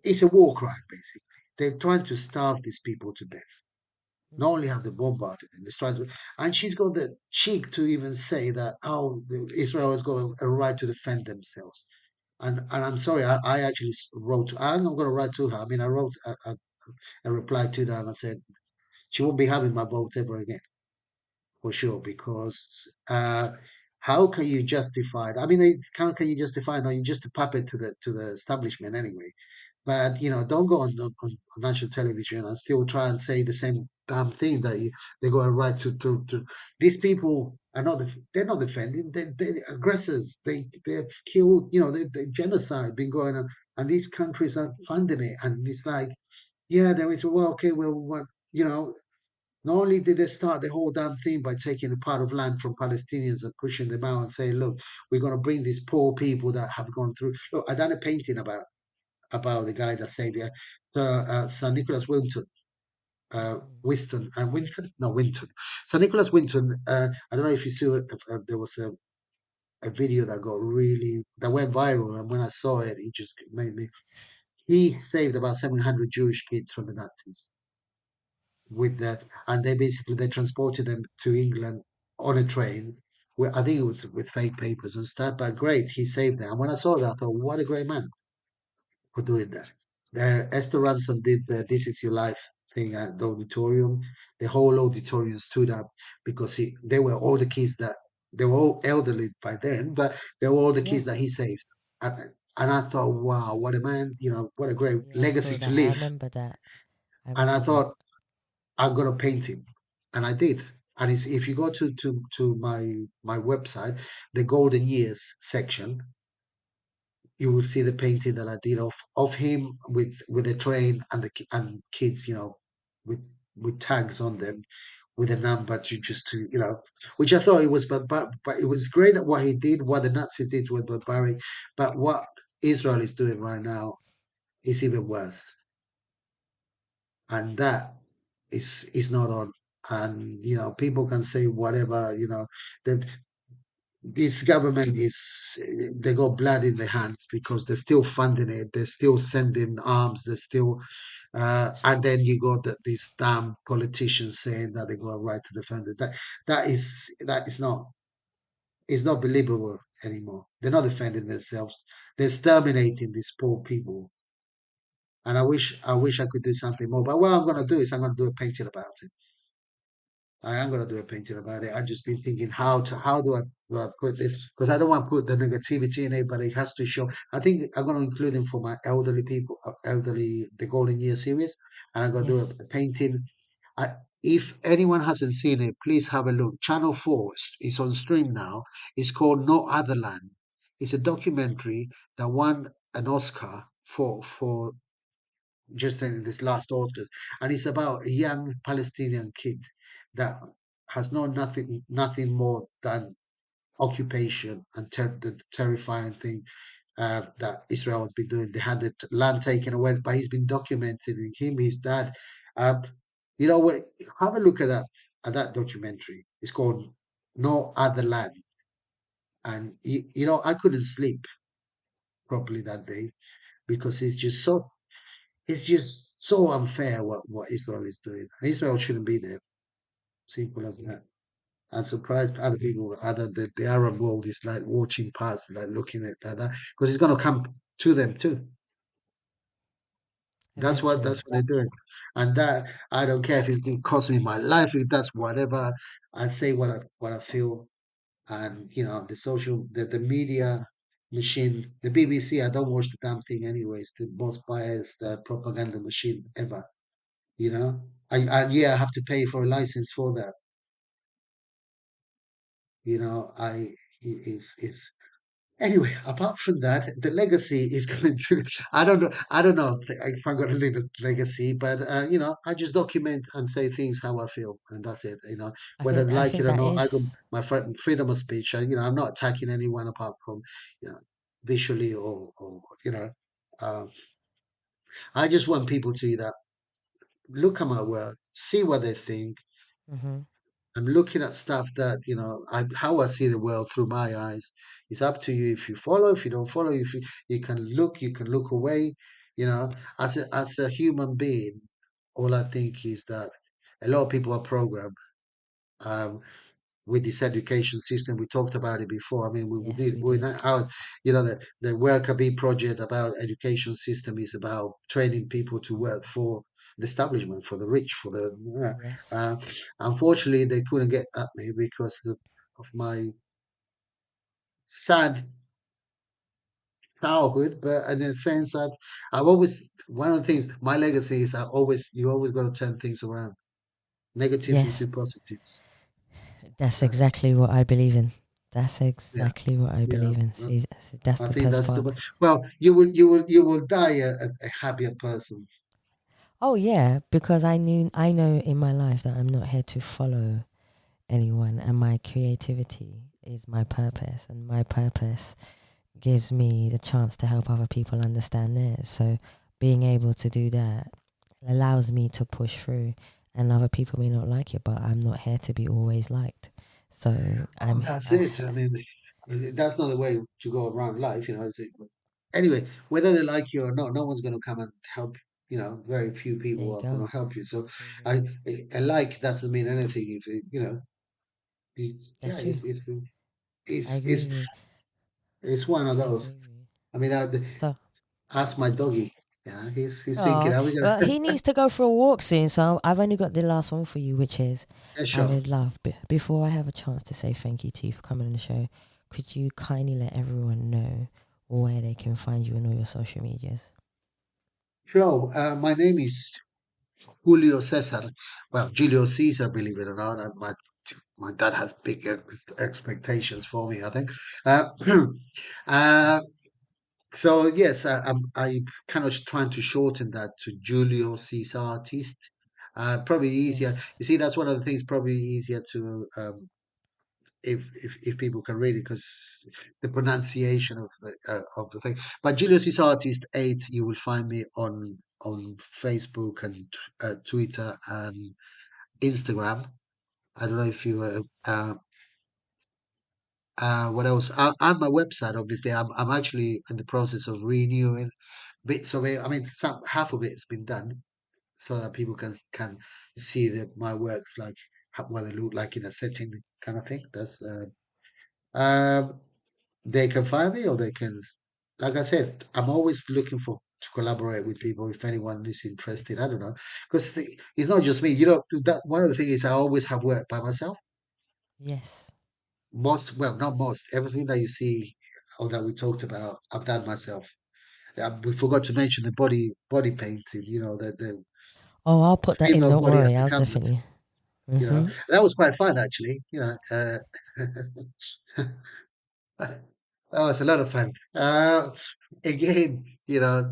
it's a war crime basically. They're trying to starve these people to death. Not only have they bombarded them, they're trying to, and she's got the cheek to even say that Israel has got a right to defend themselves. And I'm sorry, I actually wrote. I'm not going to write to her. I mean, I wrote a reply to her and I said she won't be having my vote ever again for sure because how can you justify it? I mean, how can you justify it? No, you're just a puppet to the establishment anyway. But don't go on national television and still try and say the same damn thing that they got a right to. These people are not. They're not defending. They're aggressors. They've killed. They genocide been going on, and these countries are funding it. And it's like, yeah, there is. Well, okay, well, what you know. Not only did they start the whole damn thing by taking a part of land from Palestinians and pushing them out and saying, look, we're going to bring these poor people that have gone through. Look, I done a painting about the guy that saved you, Sir Nicholas Wilton, Winston, Winton, no Winton, Sir Nicholas Winton. I don't know if you saw it. There was a video that got that went viral, and when I saw it, it just made me. He saved about 700 Jewish kids from the Nazis with that, and they transported them to England on a train. Where I think it was with fake papers and stuff, but great, he saved them. And when I saw that, I thought, what a great man for doing that. Esther Ransom did the "This Is Your Life" thing at the auditorium. The whole auditorium stood up because they were all the kids that they were all elderly by then, but they were all the Yeah. kids that he saved. And I thought, wow, what a man! What a great Yeah, I saw legacy to that. I leave. remember that. I And I remember that. thought, I'm gonna paint him, and I did. And if you go to my website, the Golden Years section, you will see the painting that I did of him with a train and and kids, with tags on them with a number to just to which I thought it was, but it was great at what he did, what the Nazis did was barbaric, but what Israel is doing right now is even worse, and that is not on. And people can say whatever, that this government is they got blood in their hands because they're still funding it, they're still sending arms, they're still and then you got these damn politicians saying that they got a right to defend it. That is not, it's not believable anymore. They're not defending themselves, they're exterminating these poor people. And I wish I could do something more, but what I'm going to do is I'm going to do a painting about it. I am gonna do a painting about it. I've just been thinking how do I put this, because I don't want to put the negativity in it, but it has to show. I think I'm gonna include him for my elderly people, elderly the Golden Year series, and I'm gonna do Yes. a painting. I, if anyone hasn't seen it, please have a look. Channel 4 is on stream now. It's called No Other Land. It's a documentary that won an Oscar for just in this last autumn, and it's about a young Palestinian kid that has known nothing more than occupation and the terrifying thing that Israel has been doing. They had the land taken away, but he's been documenting him, his dad. Um, what? Have a look at that documentary. It's called No Other Land, and I couldn't sleep properly that day because it's just so unfair what Israel is doing. Israel shouldn't be there. Simple as that. I'm surprised other people, other the Arab world is like watching past, like looking at like that, because it's going to come to them too. That's Eventually. what they're doing, and that I don't care if it costs me my life. If that's whatever, I say what I feel, and the social, the media machine, the BBC. I don't watch the damn thing anyways. The most biased propaganda machine ever. Yeah, I have to pay for a license for that. I it's Anyway, apart from that, the legacy is going to. I don't know if I'm going to leave a legacy, but I just document and say things how I feel, and that's it. Whether they I like it think or that not, I got is. my freedom of speech. I'm not attacking anyone apart from, you know, visually or. Uh, I just want people to either look at my work, see what they think. Hmm. I'm looking at stuff that, how I see the world through my eyes. It's up to you if you follow, if you don't follow, if you can look away. As a human being, all I think is that a lot of people are programmed um, with this education system. We talked about it before. I mean, we Yes, did, we we did. know how, the Worker Bee project about education system is about training people to work for the establishment, for the rich, for the. Yes. Uh, Unfortunately, they couldn't get at me because of my sad childhood. But in the sense that I've always, one of the things, my legacy is you always got to turn things around, negatives Yes. into positives. That's That's, exactly what I believe in. That's yeah, exactly what I yeah. believe in. uh, See, that's I the think best that's part. well. You will die a happier person. Oh yeah, because I know in my life that I'm not here to follow anyone, and my creativity is my purpose, and my purpose gives me the chance to help other people understand theirs. So being able to do that allows me to push through, and other people may not like it, but I'm not here to be always liked. So Oh, that's it. I mean, that's not the way to go around life, is it? Anyway, whether they like you or not, no one's going to come and help. Very few there people you are going go. to help you. So, That's so true. I a like doesn't mean anything if yeah, That's true. I agree it's with you. it's one of I those. agree with you. I mean, So, ask my doggy. Yeah, he's thinking, oh, are we gonna? well, he needs to go for a walk soon. So I've only got the last one for you, which is Yeah, I sure. would love, before I have a chance to say thank you to you for coming on the show, could you kindly let everyone know where they can find you on all your social medias? Sure. My name is Julio César. Well, Julio César, believe it or not. My dad has big expectations for me, I think. Uh, uh, so yes, I kind of trying to shorten that to Julio Cesar Artist. Probably easier. Yes. You see, that's one of the things probably easier to if people can read it because the pronunciation of the thing. But Julio Cesar Artist 8, you will find me on Facebook and Twitter and Instagram. I don't know if you what else? And my website, obviously, I'm actually in the process of renewing bits of it. I mean, half of it's been done, so that people can see that my works like what they look like in a setting kind of thing. That's they can find me, or they can, like I said, I'm always looking for to collaborate with people if anyone is interested. I don't know, because it's not just me. That one of the things is I always have worked by myself. Yes. Well, not most, everything that you see or that we talked about, I've done myself. We forgot to mention the body painting. The Oh, I'll put that in. female Don't body as worry. the I'll canvas. definitely. Mm-hmm. That was quite fun actually. That was a lot of fun. Again,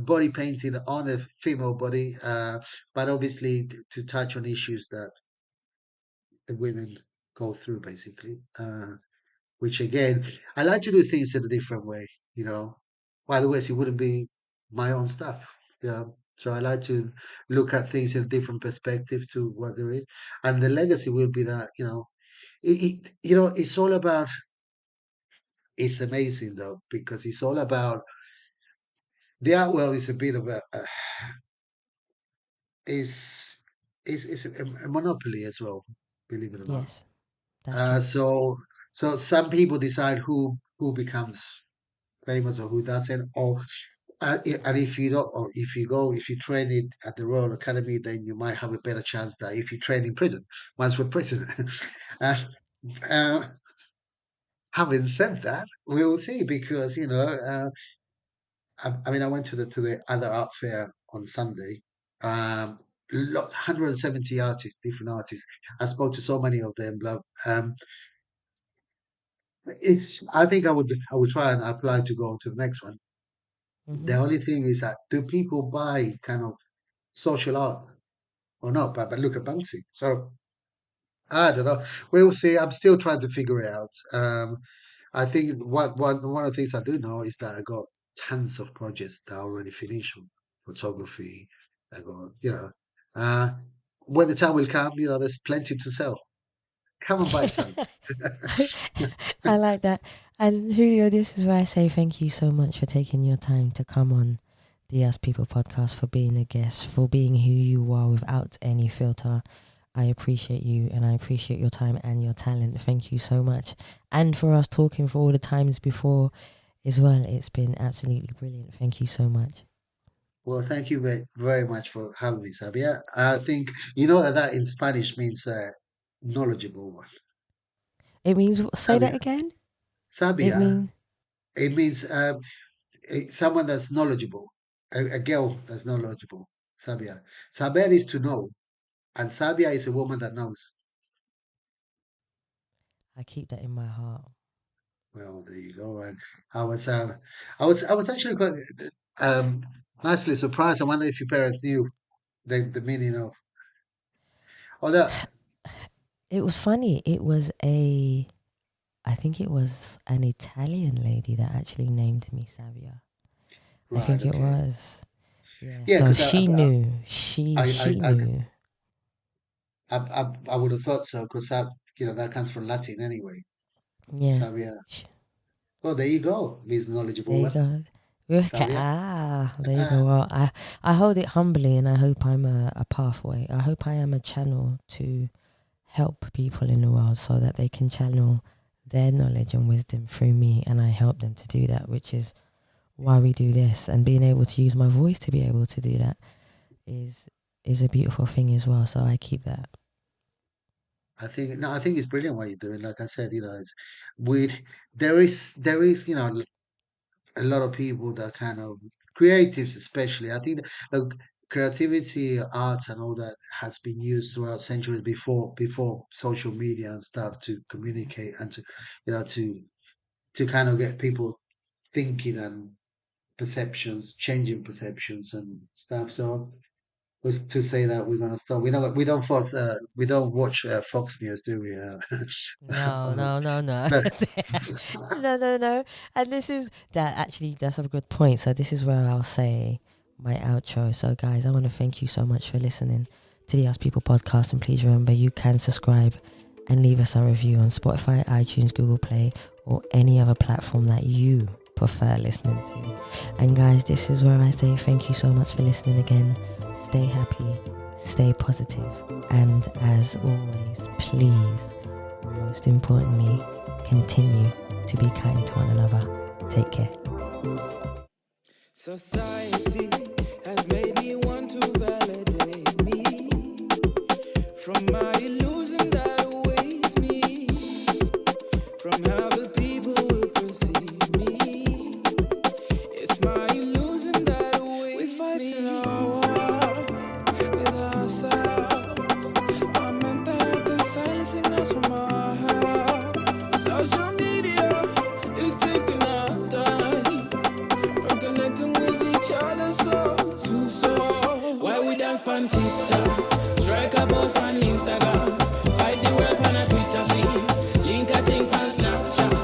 body painting on a female body, but obviously to touch on issues that the women go through, basically. Which again, I like to do things in a different way. You know, otherwise it wouldn't be my own stuff. Yeah. So I like to look at things in a different perspective to what there is, and the legacy will be that it's all about. It's amazing though because it's all about the art world is a bit of is a monopoly as well, believe it or not. Yes, That's Uh, true. so so some people decide who becomes famous or who doesn't, or and if you don't, or if you train it at the Royal Academy, then you might have a better chance than if you train in prison. Once with prison. uh, uh, Having said that, we will see because I mean, I went to the other art fair on Sunday. 170 artists, different artists. I spoke to so many of them. I think I would try and apply to go to the next one. The Hmm. only thing is that do people buy kind of social art or not? But look at Banksy. So I don't know. We'll see. I'm still trying to figure it out. I think one of the things I do know is that I got tons of projects that are already finished on photography. I got, uh, when the time will come, there's plenty to sell. Come and buy some. I like that. And Julio, this is where I say thank you so much for taking your time to come on the As People podcast, for being a guest, for being who you are without any filter. I appreciate you and I appreciate your time and your talent. Thank you so much. And for us talking for all the times before as well. It's been absolutely brilliant. Thank you so much. Well, thank you very, very much for having me, Sabia. I think you know that in Spanish means knowledgeable one. It means, say that Sabia. again. It Sabia. means, It means someone that's knowledgeable, a girl that's knowledgeable. Sabia. Saber is to know, and Sabia is a woman that knows. I keep that in my heart. Well, there you go. And I was, I was actually quite um, nicely surprised. I wonder if your parents knew the meaning of all that. It was funny. I think it was an Italian lady that actually named me Savia. I Right. think it Okay. was. Yeah. Yeah, So because she knew. She I, I, knew. I would have thought so because that comes from Latin anyway. Yeah. Sabia. Sh Oh, there you go. Means There knowledgeable you one. go. Sabia. There you Ah, go. Well, I hold it humbly, and I hope I'm a pathway. I hope I am a channel to help people in the world so that they can channel their knowledge and wisdom through me, and I help them to do that, which is why we do this. And being able to use my voice to be able to do that is is a beautiful thing as well. So I keep that. I think it's brilliant what you're doing. Like I said, it's with there is a lot of people that kind of creatives, especially. I think that, creativity, arts, and all that has been used throughout centuries before social media and stuff to communicate and to to kind of get people thinking and perceptions, changing perceptions and stuff. So was to say that we're gonna stop. We don't watch Fox News, do we? No, Although, no, no, no. but No, no, no. And this is that actually, that's a good point. So this is where I'll say my outro. So guys, I want to thank you so much for listening to the Ask People podcast. And please remember, you can subscribe and leave us a review on Spotify, iTunes, Google Play, or any other platform that you prefer listening to. And guys, this is where I say thank you so much for listening again. Stay happy, stay positive, and as always, please, most importantly, continue to be kind to one another. Take care. Society has made me want to validate me from my illusion that awaits me, from how the people will perceive me. It's my illusion that awaits me. We fight in our war with ourselves. Our mental health is silencing us from our heart. Social media is taking our time from connecting with each other soul to soul. Why we dance on TikTok, strike a post on Instagram, fight the world on a Twitter feed, link a thing on Snapchat.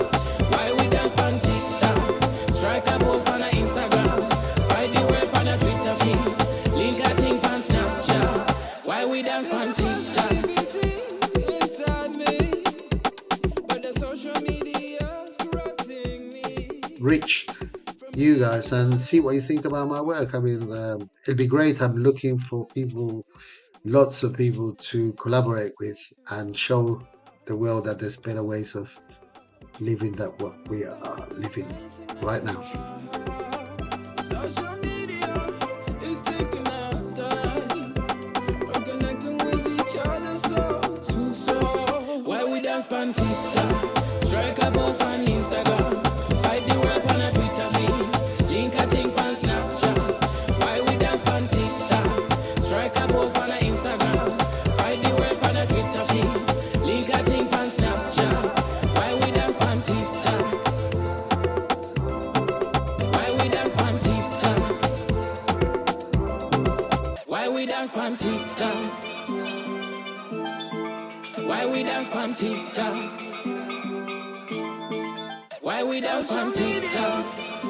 Why we dance on TikTok, strike a post on a Instagram, fight the world on a Twitter feed, link a thing on Snapchat. Why we dance on TikTok? Inside me, but the social media's corrupting me. reach you guys and see what you think about my work. I mean, it'd be great. I'm looking for people, lots of people to collaborate with and show. the world that there's better ways of living than what we are living right now. Social media is taking our time. We're connecting with each other so. Why we dance on TikTok? Strike a post on Instagram. Fight the web on a Twitter feed. Link a thing on Snapchat. Why we dance on TikTok? Strike a post on a Instagram. Fight the web on a Twitter feed. Link a thing on Snapchat. Why we dance on TikTok? Why we dance on TikTok? Why we dance on TikTok? Why we dance on TikTok? Why we dance on TikTok?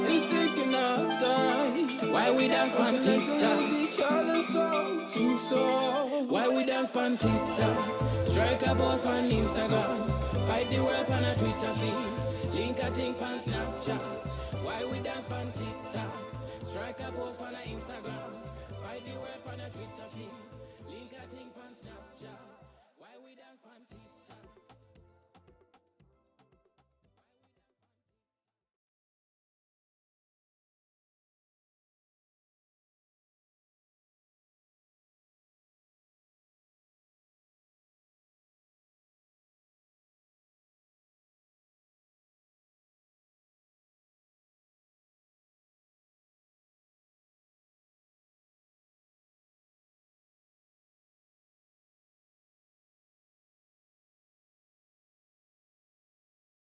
It's taking our time. Why we dance on TikTok? With each other so. Why we dance on TikTok? Strike a post on Instagram. Fight the web on a Twitter feed. Link a thing on Snapchat. Why we dance on TikTok? Strike a post on Instagram. Fight the web on a Twitter feed. Link a thing on Snapchat.